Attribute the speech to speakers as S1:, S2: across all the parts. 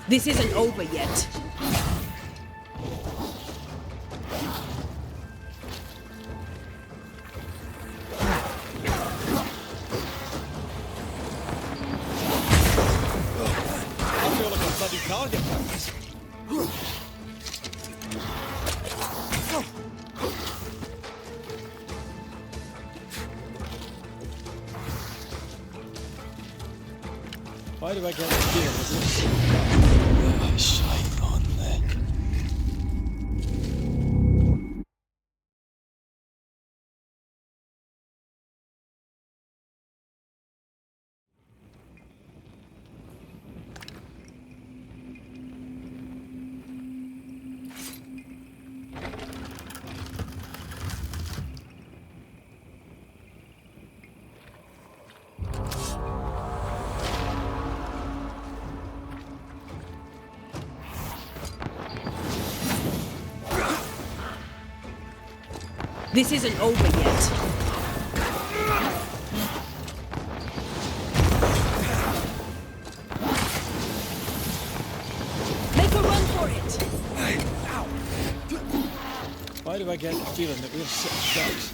S1: This isn't over yet.
S2: I feel like a bloody target practice. Why do I get the fear of this? Shite on there.
S1: This isn't over yet. Make a run for it!
S2: Why do I get the feeling that we're sitting ducks?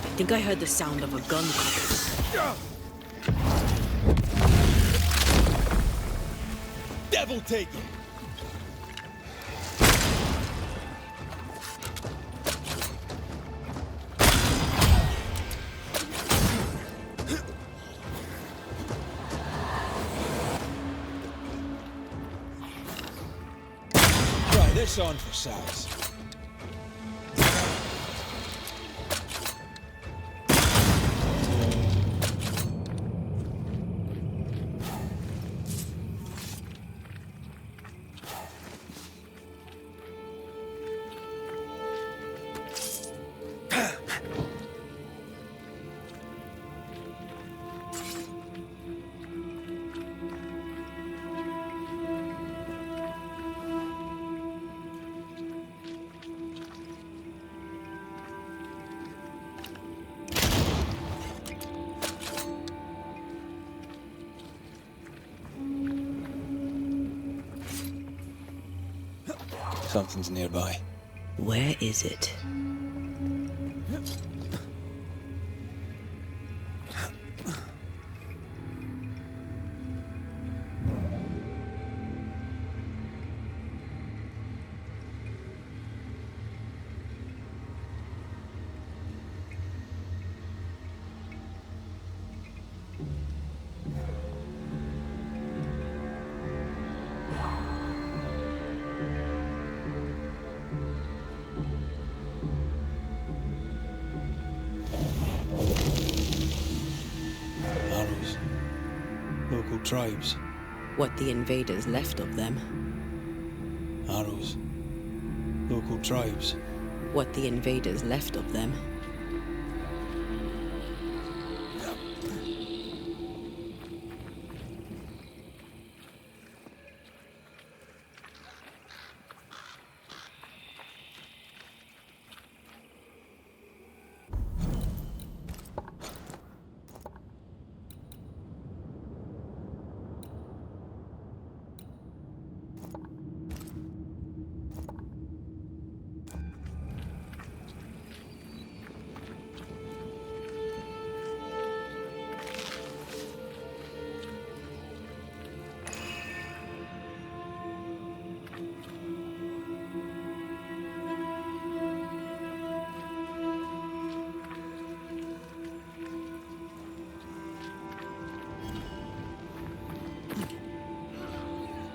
S1: I think I heard the sound of a gun call.
S2: Devil take it! Right, this on for size. Something's nearby.
S1: Where is it?
S2: Local tribes.
S1: What the invaders left of them.
S2: Arrows. Local tribes.
S1: What the invaders left of them.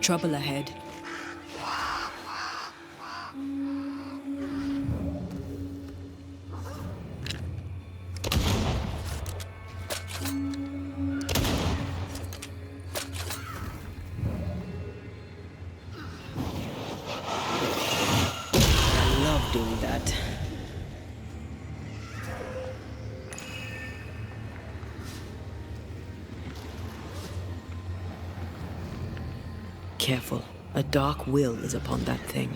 S1: trouble ahead. I love doing that. Careful. A dark will is upon that thing.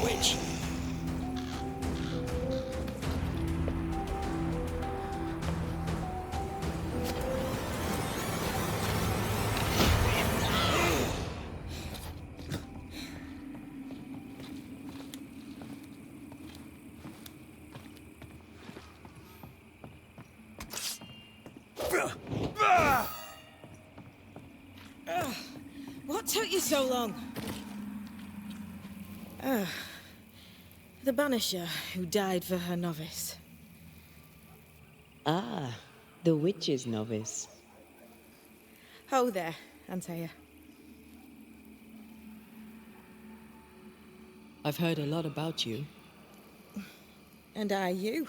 S2: Which?
S1: What took you so long? The Banisher who died for her novice.
S3: Ah, the witch's novice.
S1: Ho there, Antee.
S3: I've heard a lot about you.
S1: And I you.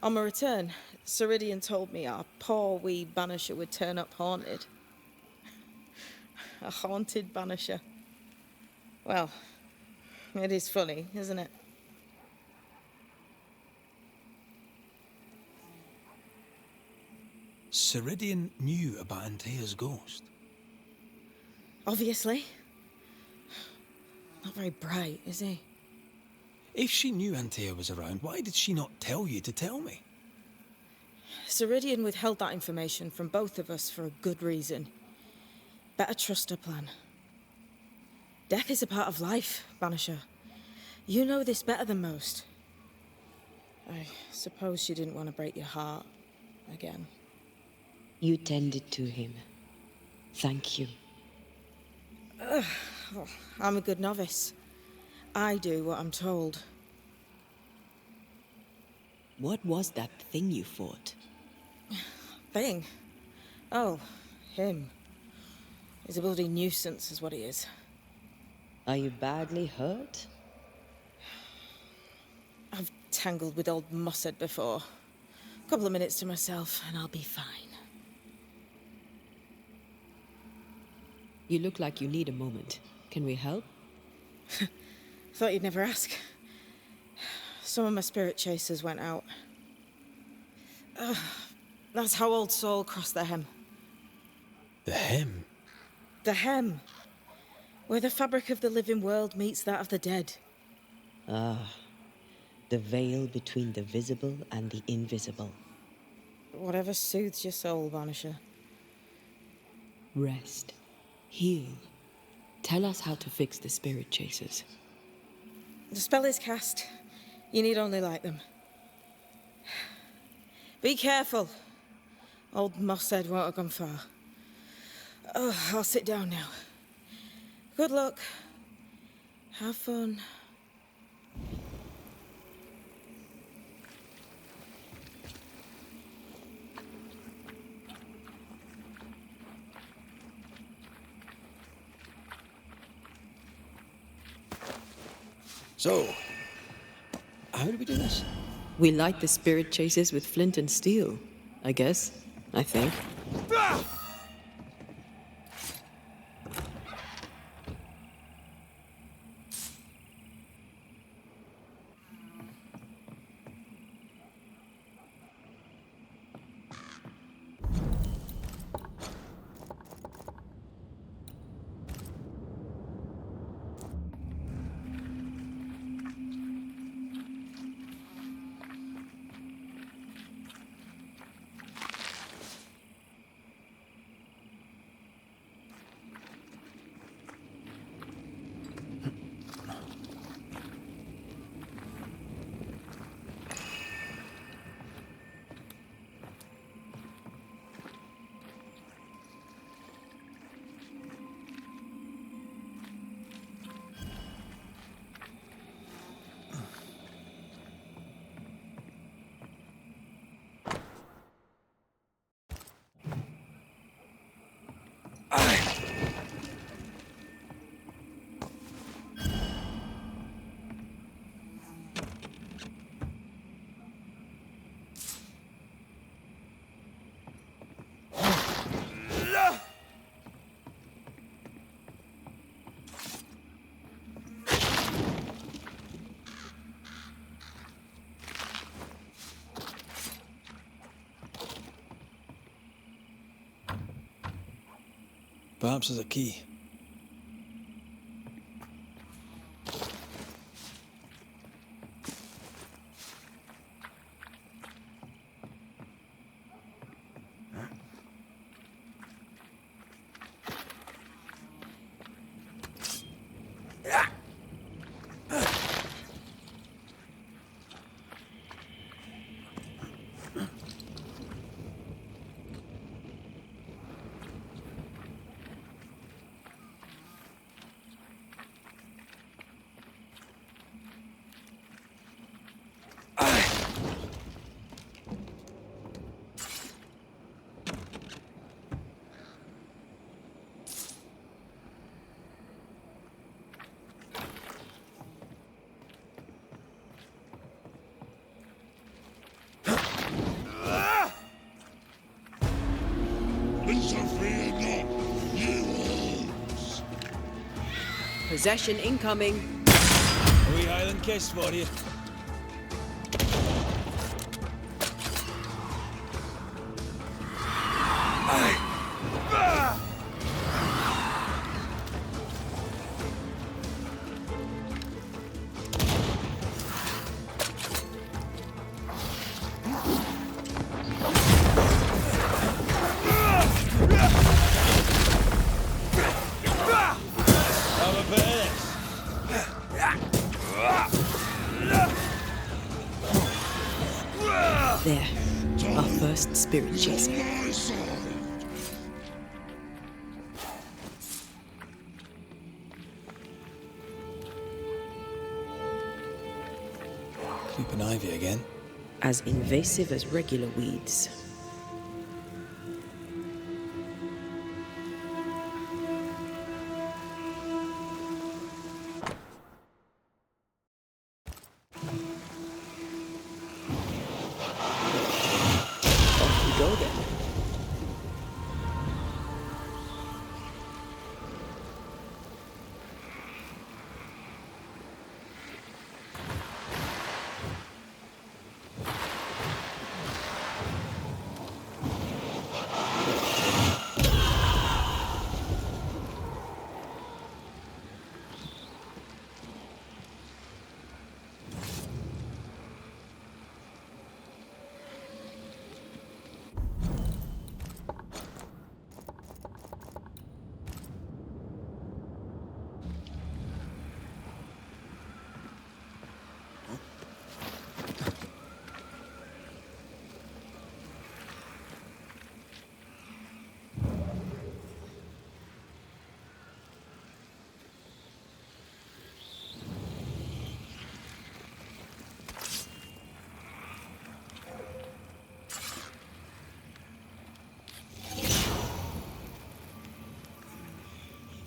S1: On my return, Ceridian told me our poor wee Banisher would turn up haunted. A haunted Banisher. Well, it is funny, isn't it?
S2: Ceridian knew about Antea's ghost.
S1: Obviously. Not very bright, is he?
S2: If she knew Antea was around, why did she not tell you to tell me?
S1: Ceridian withheld that information from both of us for a good reason. Better trust her plan. Death is a part of life, Banisher. You know this better than most. I suppose she didn't want to break your heart again.
S3: You tended to him. Thank you.
S1: I'm a good novice. I do what I'm told.
S3: What was that thing you fought?
S1: Thing? Oh, him. He's a bloody nuisance, is what he is.
S3: Are you badly hurt?
S1: I've tangled with old Mossad before. A couple of minutes to myself, and I'll be fine.
S3: You look like you need a moment. Can we help?
S1: Thought you'd never ask. Some of my spirit chasers went out. That's how old Saul crossed the hem.
S2: The hem?
S1: The hem. Where the fabric of the living world meets that of the dead.
S3: Ah, the veil between the visible and the invisible.
S1: Whatever soothes your soul, Banisher.
S3: Rest. Heal. Tell us how to fix the spirit chasers.
S1: The spell is cast. You need only light them. Be careful. Old Mossad won't have gone far. Oh, I'll sit down now. Good luck. Have fun.
S2: So, how do we do this?
S4: We light the spirit chasers with flint and steel, I guess. I think.
S2: Perhaps there's a key.
S4: Possession incoming.
S2: A wee Highland kiss for you.
S4: There. Our first spirit chaser.
S2: Creeping ivy again.
S4: As invasive as regular weeds. Off we go then.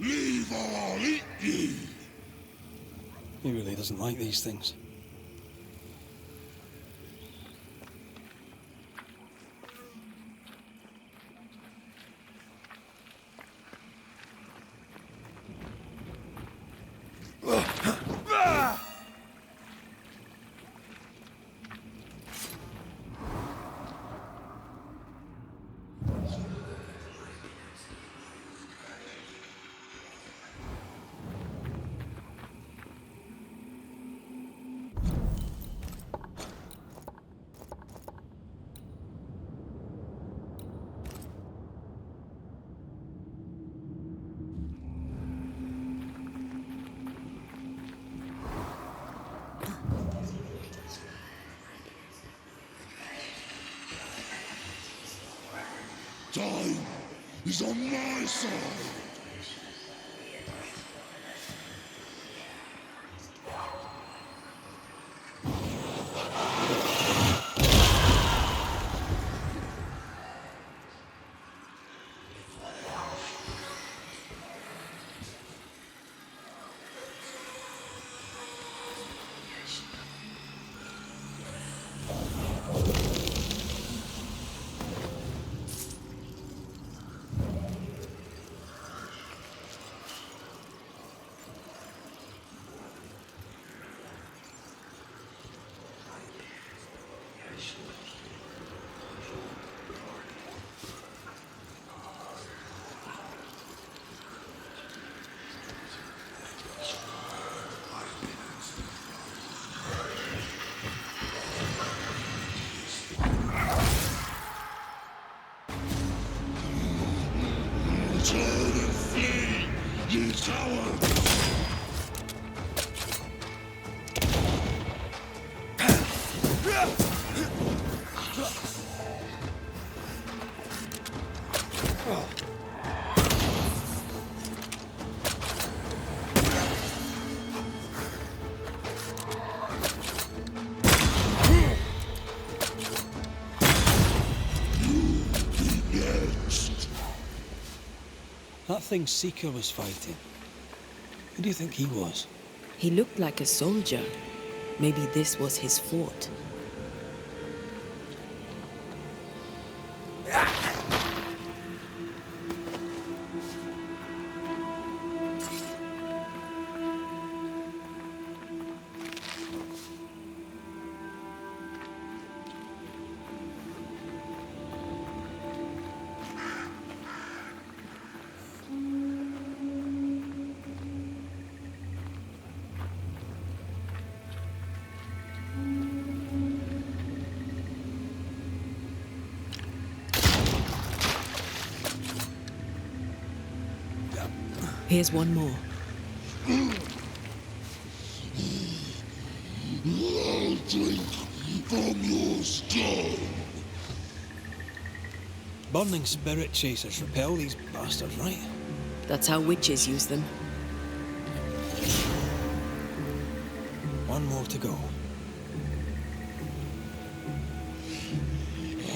S5: Leave or I'll eat you!
S2: He really doesn't like these things.
S5: Time is on my side. Turn and flee, you cowards!
S2: That thing Seeker was fighting. Who do you think he was?
S4: He looked like a soldier. Maybe this was his fort. Here's one more.
S5: I'll drink from your stone.
S2: Burning spirit chasers repel these bastards, right?
S4: That's how witches use them.
S2: One more to go.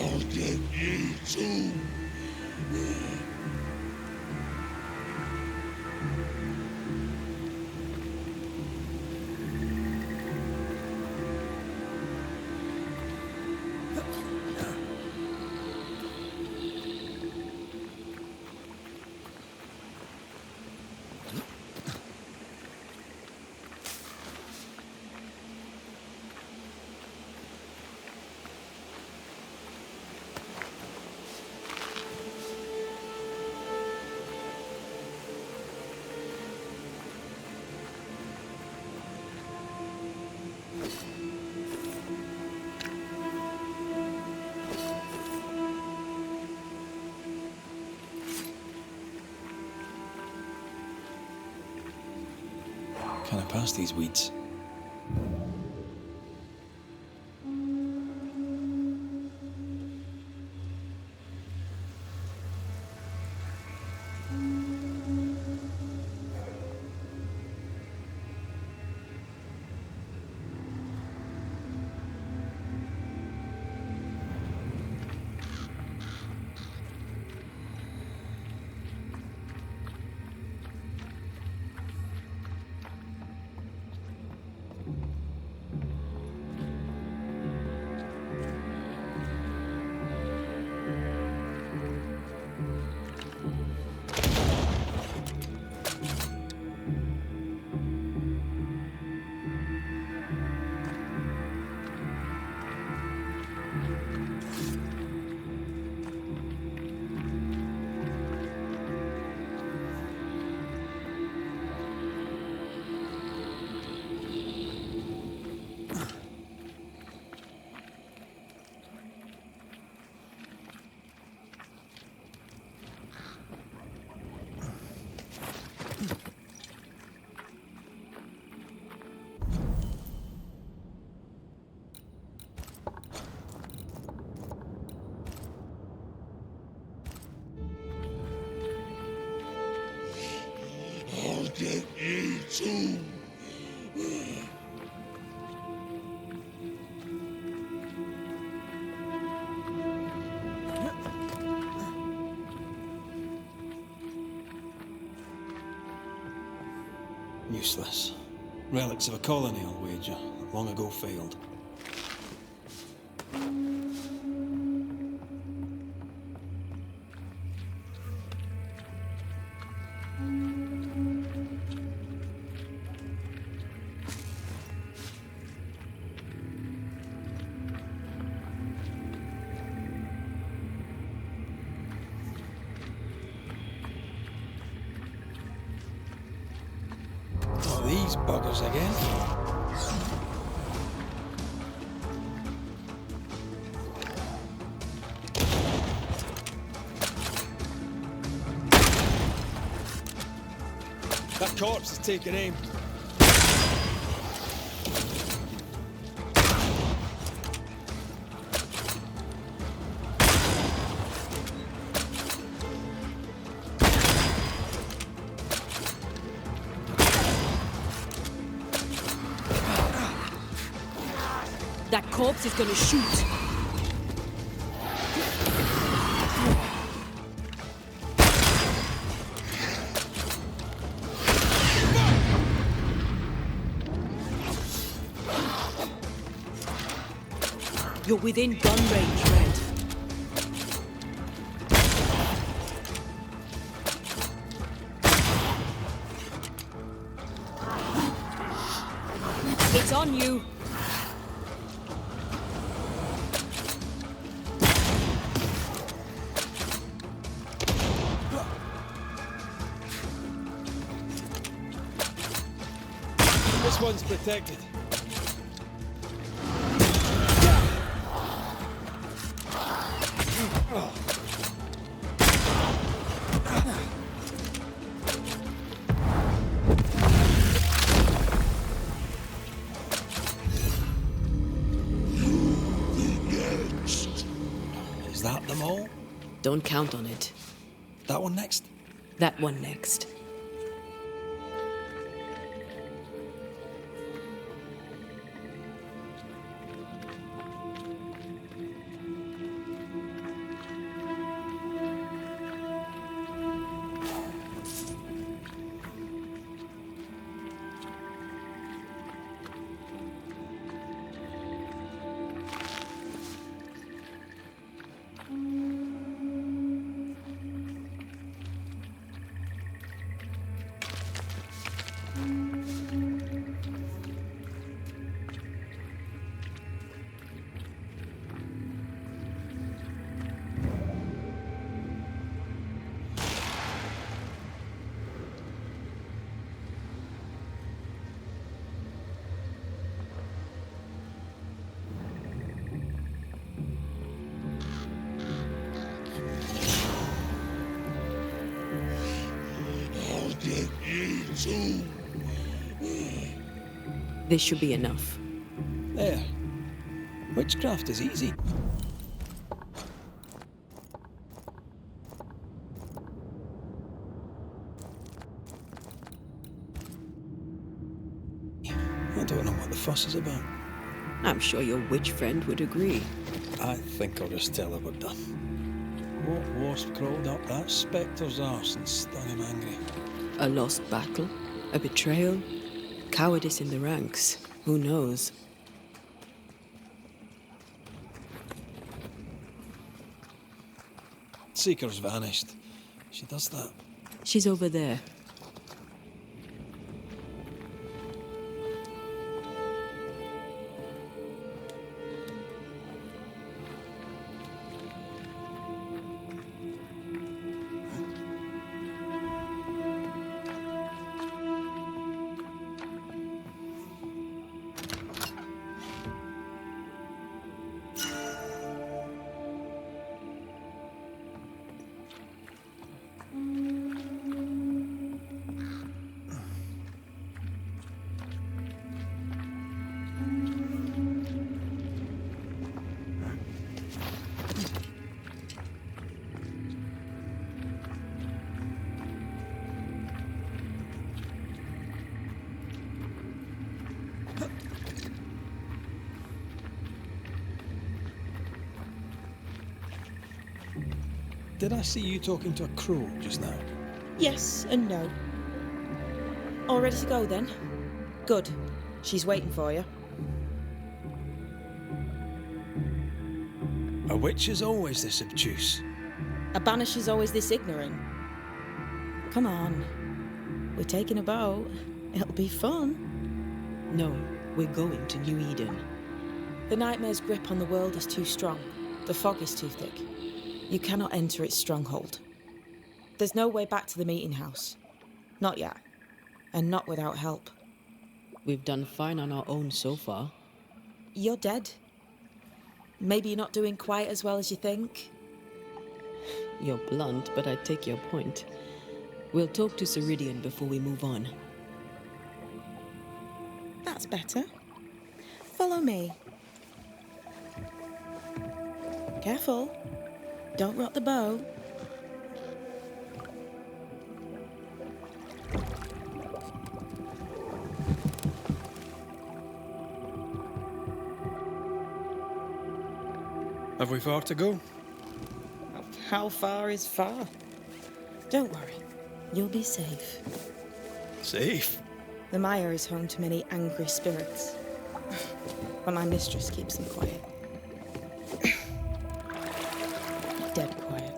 S5: I'll get you too.
S2: Can I pass these weeds?
S5: get you too.
S2: Useless. Relics of a colony, I'll wager. Long ago failed. Oh, these buggers again. That corpse is taking aim.
S4: That corpse is gonna shoot. You're within gun range, Red. It's on you.
S2: This one's protected.
S5: Next.
S2: Is that them all?
S4: Don't count on it.
S2: That one next?
S4: That one next.
S5: I'll get you too.
S4: This should be enough.
S2: There. Witchcraft is easy. I don't know what the fuss is about.
S4: I'm sure your witch friend would agree.
S2: I think I'll just tell her we're done. What wasp crawled up that spectre's arse and stung him angry?
S4: A lost battle? A betrayal? Cowardice in the ranks? Who knows?
S2: Seeker's vanished. She does that.
S4: She's over there.
S2: Did I see you talking to a crow just now?
S1: Yes and no. All ready to go then? Good. She's waiting for you.
S2: A witch is always this obtuse.
S1: A banisher's always this ignorant. Come on. We're taking a boat. It'll be fun.
S3: No, we're going to New Eden.
S1: The nightmare's grip on the world is too strong. The fog is too thick. You cannot enter its stronghold. There's no way back to the meeting house. Not yet. And not without help.
S3: We've done fine on our own so far.
S1: You're dead. Maybe you're not doing quite as well as you think.
S3: You're blunt, but I take your point. We'll talk to Ceridian before we move on.
S1: That's better. Follow me. Careful. Don't rock the boat.
S2: Have we far to go?
S1: How far is far? Don't worry. You'll be safe.
S2: Safe?
S1: The mire is home to many angry spirits. But my mistress keeps them quiet. Dead quiet.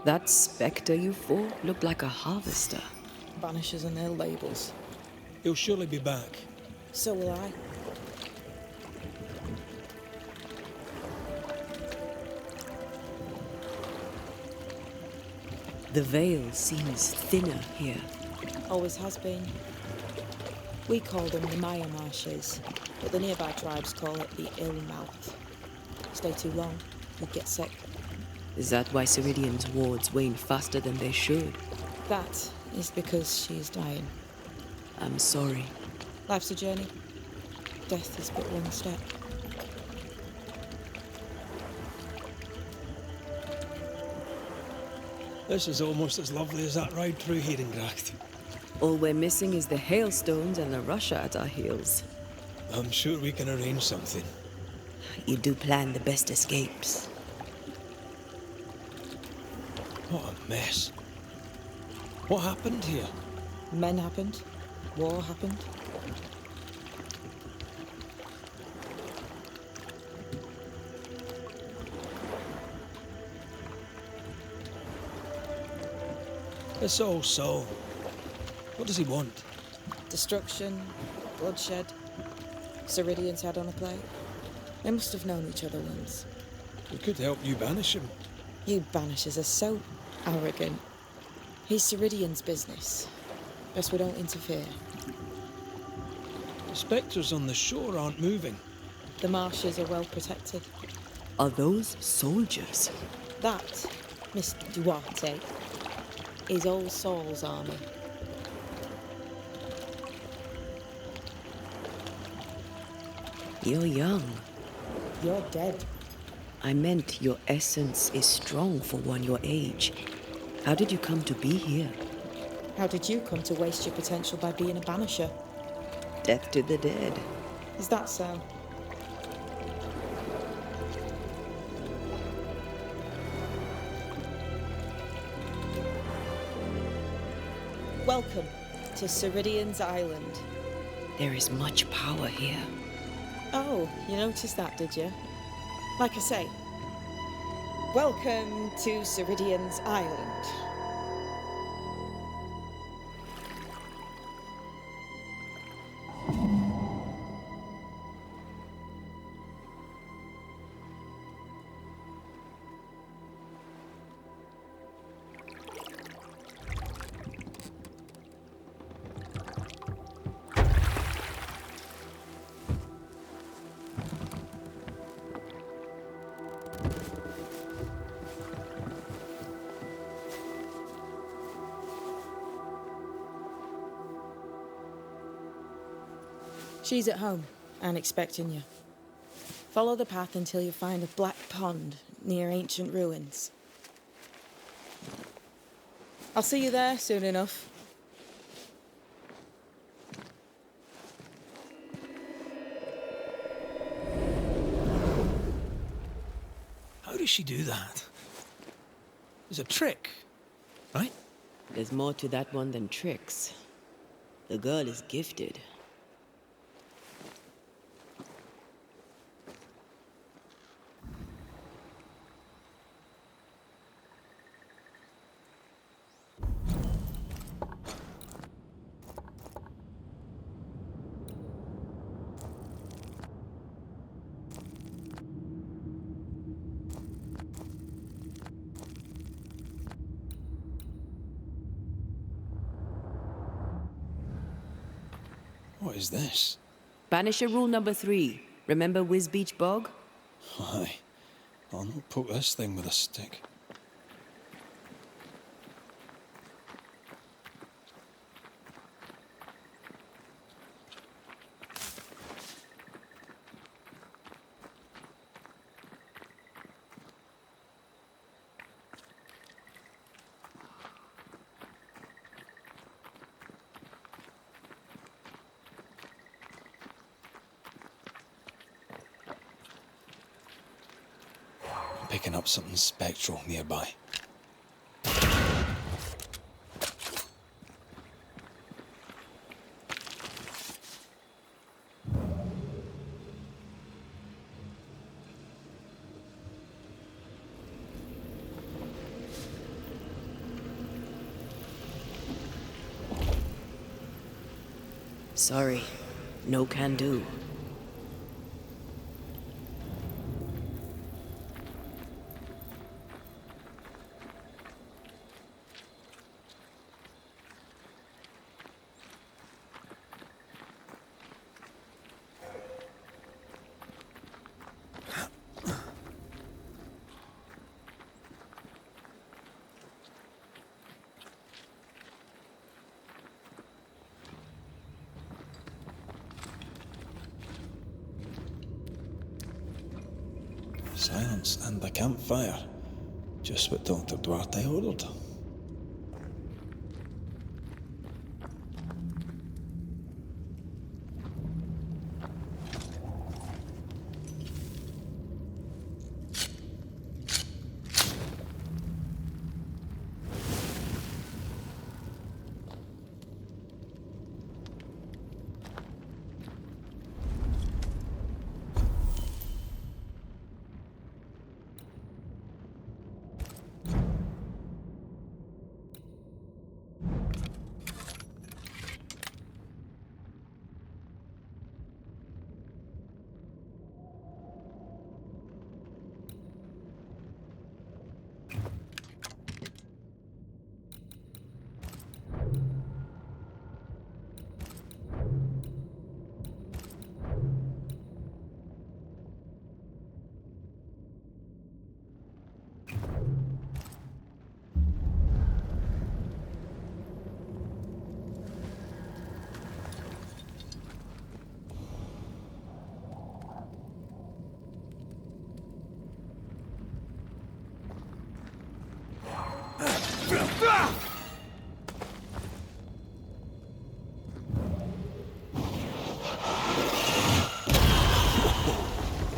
S4: That spectre you fought looked like a harvester.
S1: Banishers and their labels.
S2: He'll surely be back.
S1: So will I.
S4: The veil seems thinner here.
S1: Always has been. We call them the Maya Marshes, but the nearby tribes call it the Ill Mouth. Stay too long, you'd get sick.
S4: Is that why Ceridian's wards wane faster than they should?
S1: That is because she is dying.
S4: I'm sorry.
S1: Life's a journey. Death is but one step.
S2: This is almost as lovely as that ride through Herengracht.
S4: All we're missing is the hailstones and the Russia at our heels.
S2: I'm sure we can arrange something.
S4: You do plan the best escapes.
S2: What a mess. What happened here?
S1: Men happened. War happened.
S2: This old soul. What does he want?
S1: Destruction, bloodshed. Ceridian's had on a plate. They must have known each other once.
S2: We could help you banish him.
S1: You banishers are so arrogant. He's Ceridian's business. Best we don't interfere.
S2: The spectres on the shore aren't moving.
S1: The marshes are well protected.
S4: Are those soldiers?
S1: That, Miss Duarte, is Old Saul's army.
S4: You're young.
S1: You're dead.
S4: I meant your essence is strong for one your age. How did you come to be here?
S1: How did you come to waste your potential by being a banisher?
S4: Death to the dead.
S1: Is that so? Welcome to Ceridian's Island.
S4: There is much power here.
S1: Oh, you noticed that, did you? Like I say, welcome to Ceridian's Island. She's at home and expecting you. Follow the path until you find a black pond near ancient ruins. I'll see you there soon enough.
S2: How does she do that? It's a trick, right?
S4: There's more to that one than tricks. The girl is gifted.
S2: What is this?
S4: Banisher rule number 3. Remember Whiz Beach Bog?
S2: Aye. I'll not poke this thing with a stick. Picking up something spectral nearby.
S4: Sorry, no can do.
S2: Silence and the campfire. Just what Dr. Duarte ordered.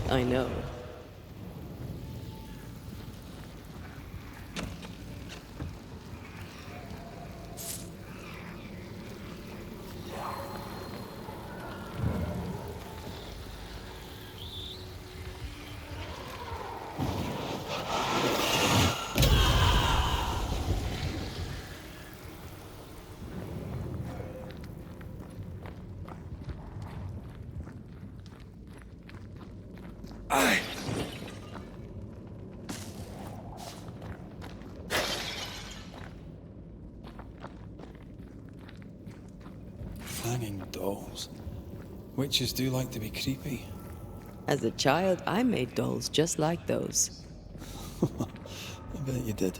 S4: I know.
S2: Hanging dolls. Witches do like to be creepy.
S4: As a child, I made dolls just like those.
S2: I bet you did.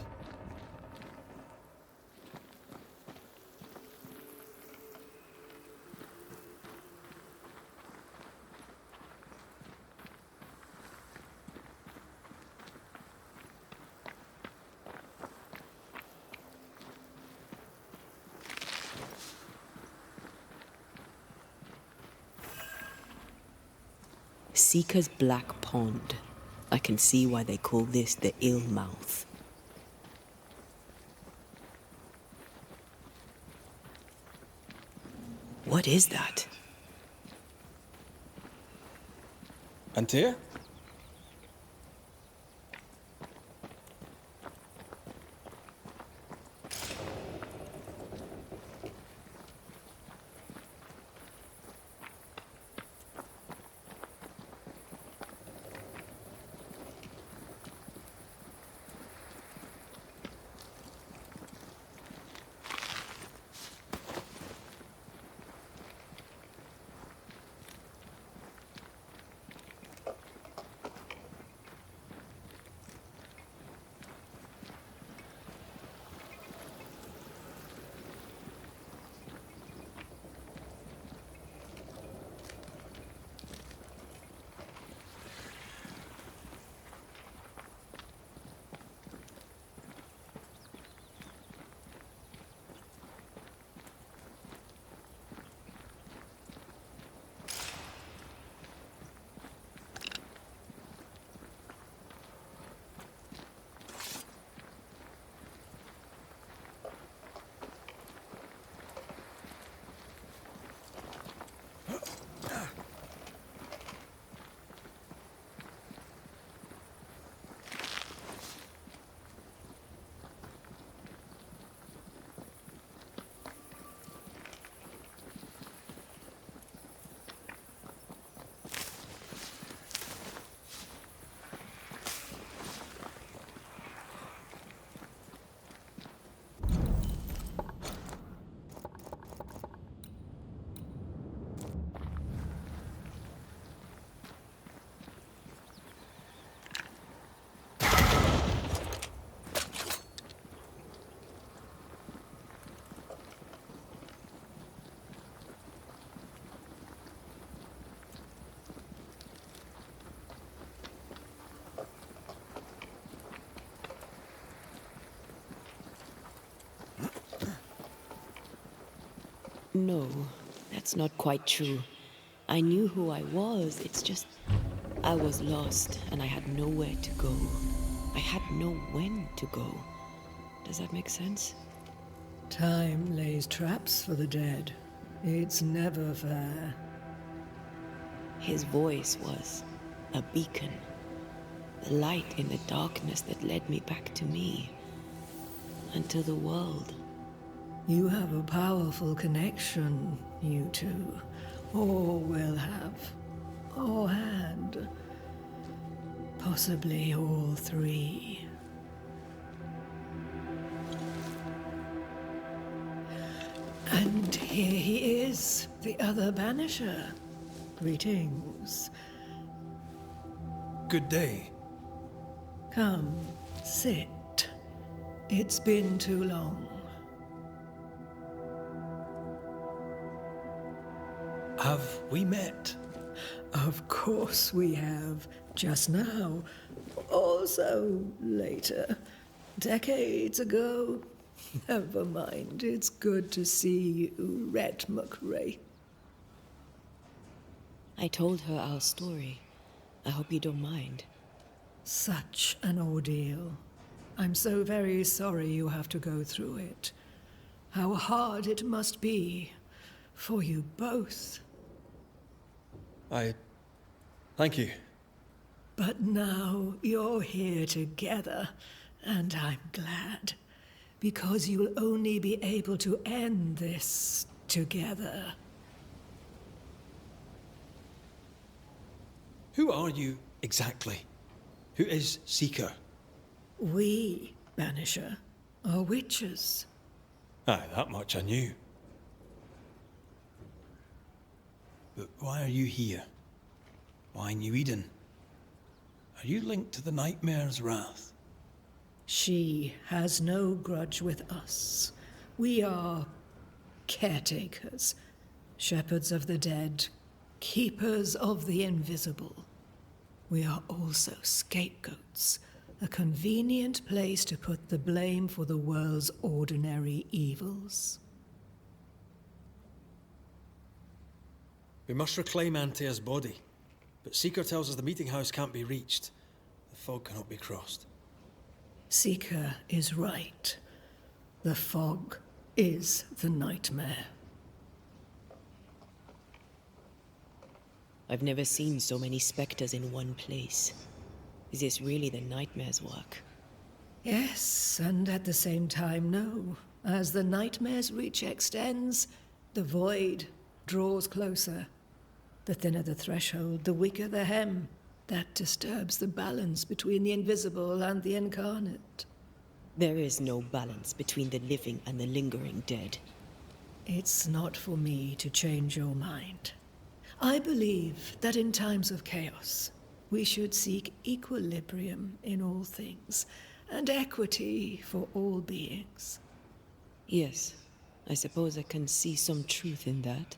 S4: Seeker's Black Pond. I can see why they call this the Ill Mouth. What is that?
S2: Antee?
S4: No, that's not quite true. I knew who I was, it's just I was lost and I had nowhere to go. I had no when to go. Does that make sense?
S6: Time lays traps for the dead. It's never fair.
S4: His voice was a beacon. The light in the darkness that led me back to me. And to the world.
S6: You have a powerful connection, you two. Or will have. Or had. Possibly all three. And here he is, the other Banisher. Greetings.
S2: Good day.
S6: Come, sit. It's been too long.
S2: Have we met?
S6: Of course we have. Just now. Also later. Decades ago. Never mind. It's good to see you, Red McRae.
S4: I told her our story. I hope you don't mind.
S6: Such an ordeal. I'm so very sorry you have to go through it. How hard it must be for you both.
S2: Thank you.
S6: But now you're here together, and I'm glad. Because you'll only be able to end this together.
S2: Who are you exactly? Who is Seeker?
S6: We, Banisher, are witches.
S2: Aye, that much I knew. But why are you here? Why New Eden? Are you linked to the Nightmare's wrath?
S6: She has no grudge with us. We are caretakers, shepherds of the dead, keepers of the invisible. We are also scapegoats, a convenient place to put the blame for the world's ordinary evils.
S2: We must reclaim Antee's body But Seeker tells us the meeting house can't be reached. The fog cannot be crossed.
S6: Seeker is right. The fog is the nightmare.
S3: I've never seen so many specters in one place. Is this really the nightmare's work?
S6: Yes, and at the same time, no. As the nightmare's reach extends, the void draws closer. The thinner the threshold, the weaker the hem. That disturbs the balance between the invisible and the incarnate.
S3: There is no balance between the living and the lingering dead.
S6: It's not for me to change your mind. I believe that in times of chaos, we should seek equilibrium in all things, and equity for all beings.
S3: Yes, I suppose I can see some truth in that.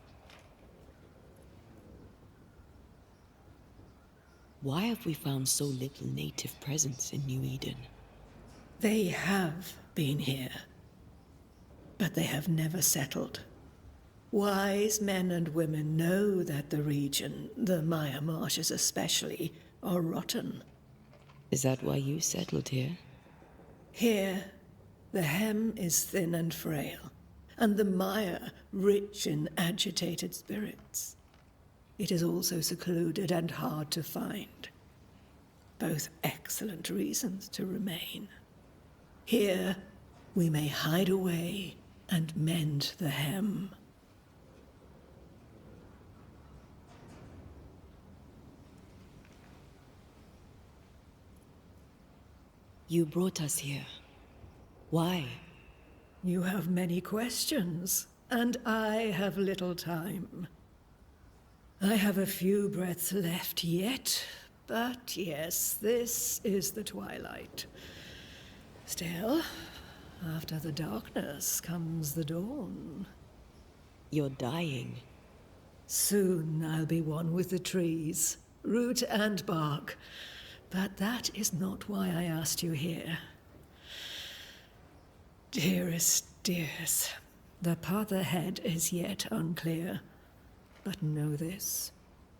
S3: Why have we found so little native presence in New Eden?
S6: They have been here, but they have never settled. Wise men and women know that the region, the Maya marshes especially, are rotten.
S3: Is that why you settled here?
S6: Here, the hem is thin and frail, and the mire rich in agitated spirits. It is also secluded and hard to find. Both excellent reasons to remain. Here, we may hide away and mend the hem.
S3: You brought us here. Why?
S6: You have many questions, and I have little time. I have a few breaths left yet, but yes, this is the twilight. Still, after the darkness comes the dawn.
S3: You're dying.
S6: Soon I'll be one with the trees, root and bark. But that is not why I asked you here. Dearest dears, the path ahead is yet unclear. But know this.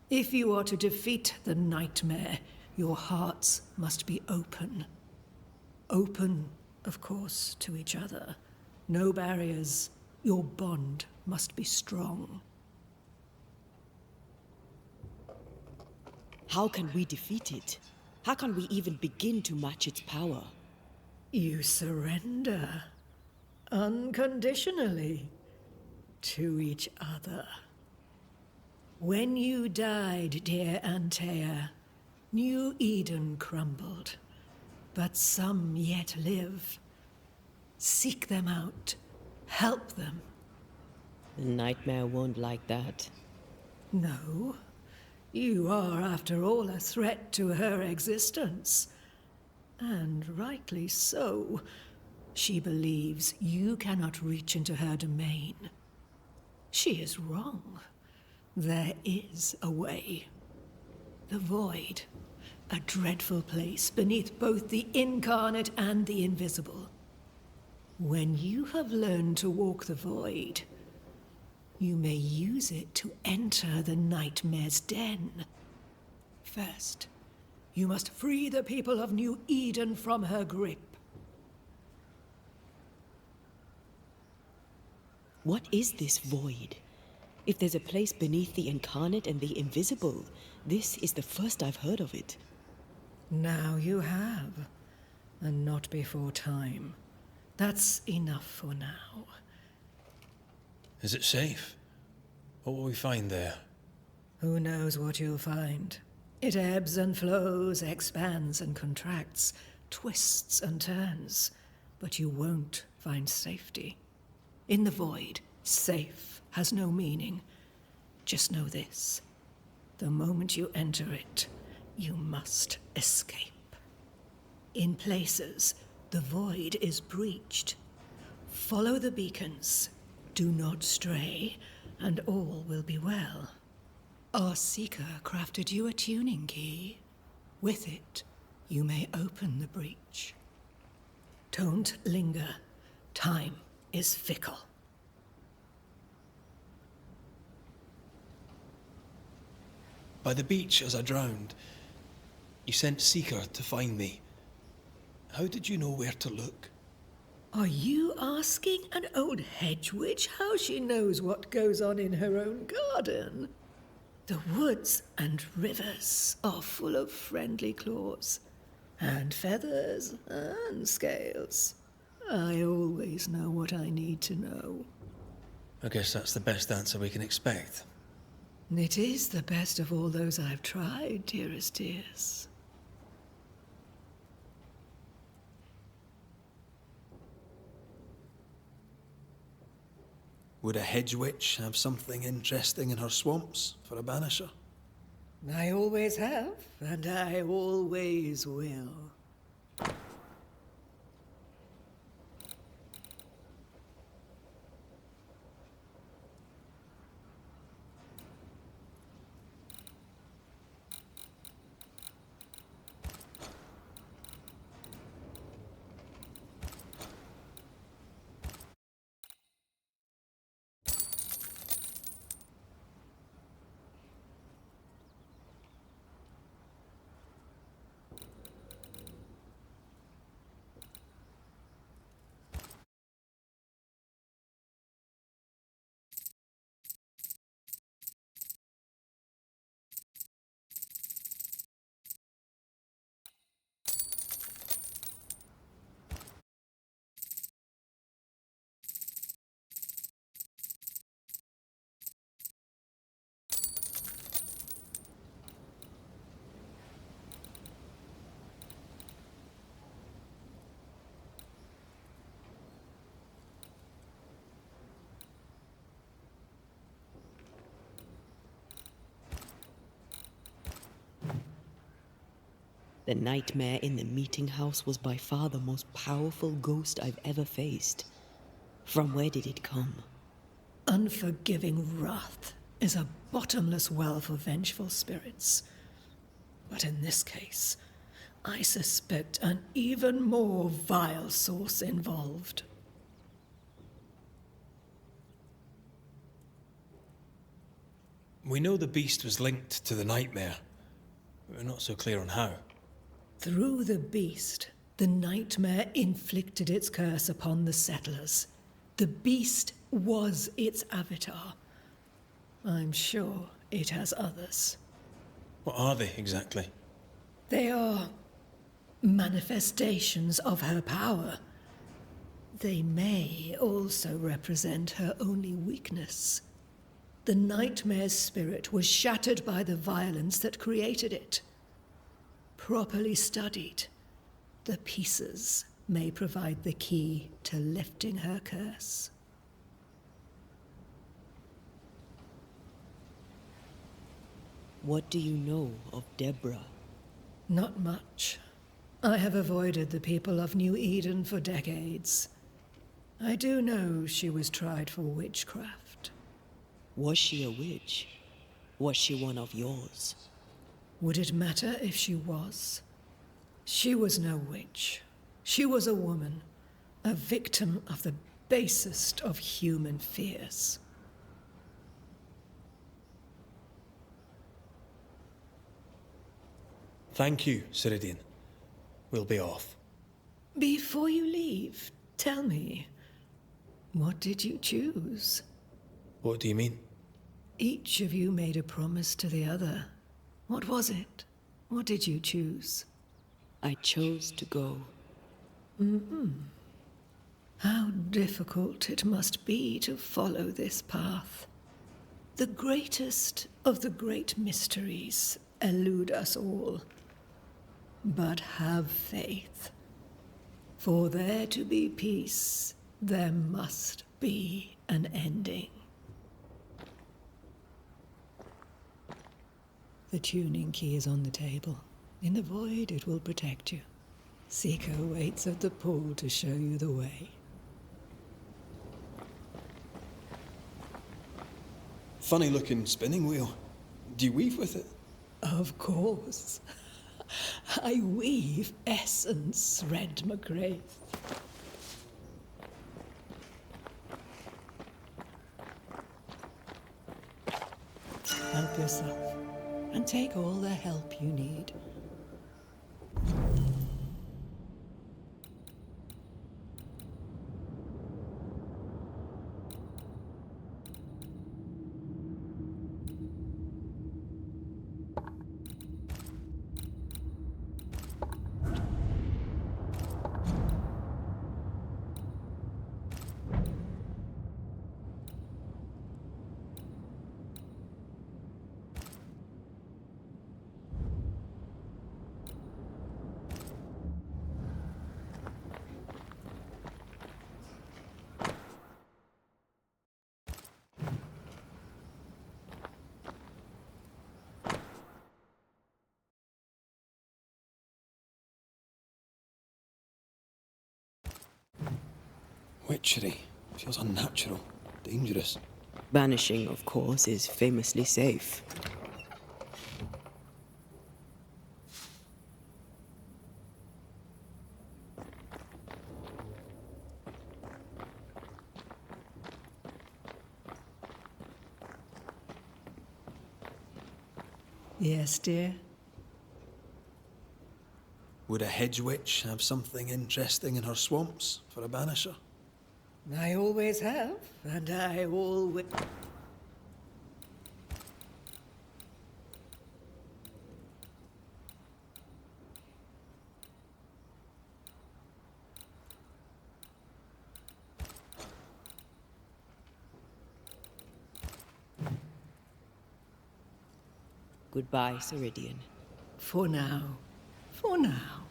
S6: If you are to defeat the nightmare, your hearts must be open. Open, of course, to each other. No barriers. Your bond must be strong.
S3: How can we defeat it? How can we even begin to match its power?
S6: You surrender. Unconditionally. To each other. When you died, dear Antee, New Eden crumbled. But some yet live. Seek them out. Help them.
S3: The nightmare won't like that.
S6: No. You are, after all, a threat to her existence. And rightly so. She believes you cannot reach into her domain. She is wrong. There is a way. The void. A dreadful place beneath both the incarnate and the invisible. When you have learned to walk the void, you may use it to enter the nightmare's den. First, you must free the people of New Eden from her grip.
S3: What is this void? If there's a place beneath the incarnate and the invisible, this is the first I've heard of it.
S6: Now you have, and not before time. That's enough for now.
S2: Is it safe? What will we find there?
S6: Who knows what you'll find? It ebbs and flows, expands and contracts, twists and turns. But you won't find safety. In the void, safe has no meaning. Just know this. The moment you enter it, you must escape. In places, the void is breached. Follow the beacons. Do not stray, and all will be well. Our seeker crafted you a tuning key. With it, you may open the breach. Don't linger. Time is fickle.
S2: By the beach as I drowned, you sent Seeker to find me. How did you know where to look?
S6: Are you asking an old hedge witch how she knows what goes on in her own garden? The woods and rivers are full of friendly claws, and feathers and scales. I always know what I need to know.
S2: I guess that's the best answer we can expect.
S6: It is the best of all those I've tried, dearest dears.
S2: Would a hedge witch have something interesting in her swamps for a banisher?
S6: I always have, and I always will.
S3: The nightmare in the meeting house was by far the most powerful ghost I've ever faced. From where did it come?
S6: Unforgiving wrath is a bottomless well for vengeful spirits. But in this case, I suspect an even more vile source involved.
S2: We know the beast was linked to the nightmare. We're not so clear on how.
S6: Through the beast, the nightmare inflicted its curse upon the settlers. The beast was its avatar. I'm sure it has others.
S2: What are they exactly?
S6: They are manifestations of her power. They may also represent her only weakness. The nightmare's spirit was shattered by the violence that created it. Properly studied, the pieces may provide the key to lifting her curse.
S3: What do you know of Deborah?
S6: Not much. I have avoided the people of New Eden for decades. I do know she was tried for witchcraft.
S3: Was she a witch? Was she one of yours?
S6: Would it matter if she was? She was no witch. She was a woman, a victim of the basest of human fears.
S2: Thank you, Ceridian. We'll be off.
S6: Before you leave, tell me, what did you choose?
S2: What do you mean?
S6: Each of you made a promise to the other. What was it? What did you choose?
S3: I chose to go.
S6: How difficult it must be to follow this path. The greatest of the great mysteries elude us all. But have faith. For there to be peace, there must be an ending. The tuning key is on the table. In the void, it will protect you. Seeker waits at the pool to show you the way.
S2: Funny looking spinning wheel. Do you weave with it?
S6: Of course. I weave essence, Red McGrath. Help yourself. and take all the help you need.
S2: Witchery. Feels unnatural. Dangerous.
S3: Banishing, of course, is famously safe.
S6: Yes, dear?
S2: Would a hedge witch have something interesting in her swamps for a banisher?
S6: I always have, and I always...
S3: Goodbye, Ceridian.
S6: For now. For now.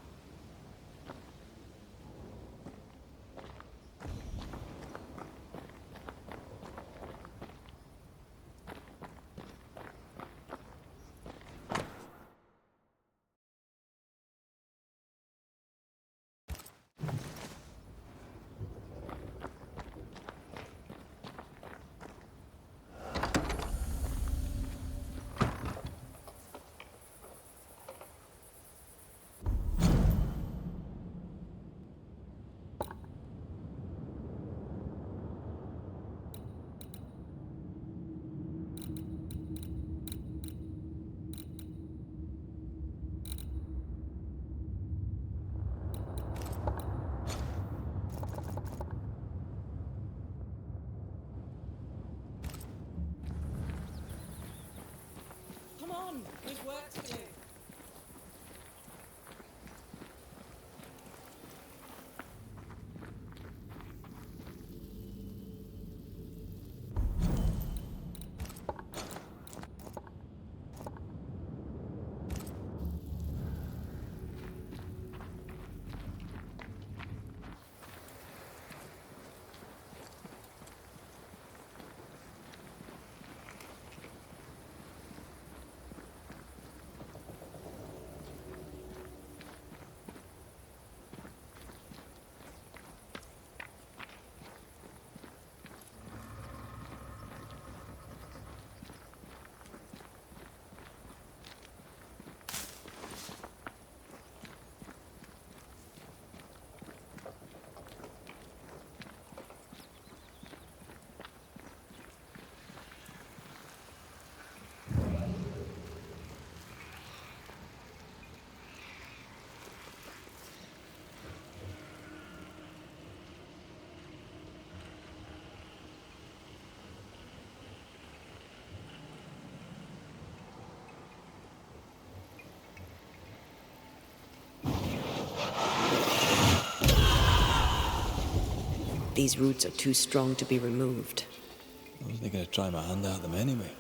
S1: Come on, we've work to do.
S3: These roots are too strong to be removed.
S2: I wasn't going to try my hand at them anyway.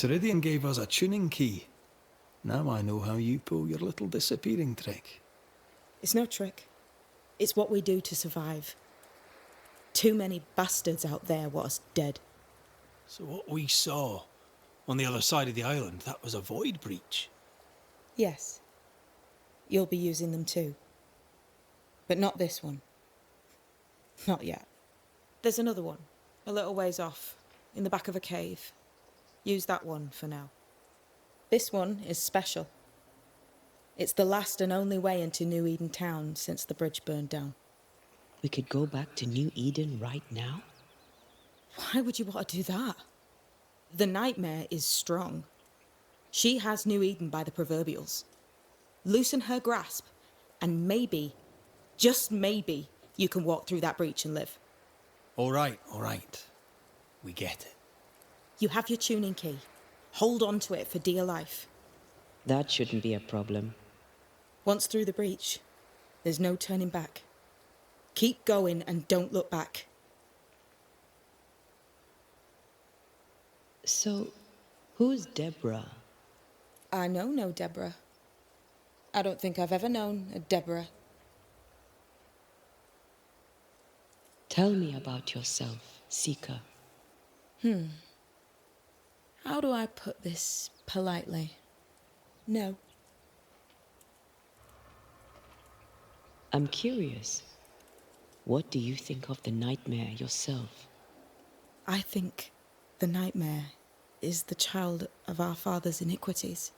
S2: Ceridian gave us a tuning key. Now I know how you pull your little disappearing trick.
S1: It's no trick. It's what we do to survive. Too many bastards out there want us dead.
S2: So what we saw on the other side of the island, that was a void breach?
S1: Yes. You'll be using them too. But not this one. Not yet. There's another one, a little ways off, in the back of a cave. Use that one for now. This one is special. It's the last and only way into New Eden town since the bridge burned down.
S3: We could go back to New Eden right now?
S1: Why would you want to do that? The nightmare is strong. She has New Eden by the proverbials. Loosen her grasp, and maybe, just maybe, you can walk through that breach and live.
S2: All right. We get it.
S1: You have your tuning key. Hold on to it for dear life.
S3: That shouldn't be a problem.
S1: Once through the breach, there's no turning back. Keep going and don't look back.
S3: So, who's Deborah?
S1: I know no Deborah. I don't think I've ever known a Deborah.
S3: Tell me about yourself, Seeker.
S1: How do I put this politely? No.
S3: I'm curious. What do you think of the nightmare yourself?
S1: I think the nightmare is the child of our father's iniquities.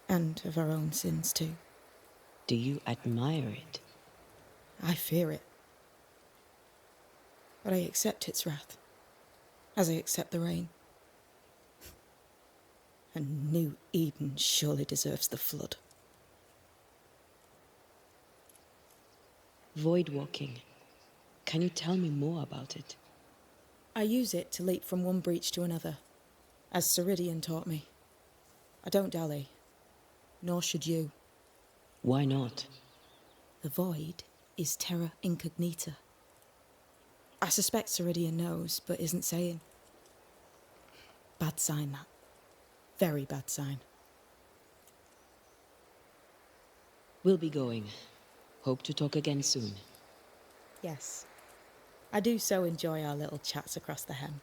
S1: And of our own sins too.
S3: Do you admire it?
S1: I fear it. But I accept its wrath, as I accept the rain. And New Eden surely deserves the flood.
S3: Void walking. Can you tell me more about it?
S1: I use it to leap from one breach to another, as Ceridian taught me. I don't dally, nor should you.
S3: Why not?
S1: The void is terra incognita. I suspect Ceridian knows, but isn't saying. Bad sign, that. Very bad sign.
S3: We'll be going. Hope to talk again soon.
S1: Yes. I do so enjoy our little chats across the hem.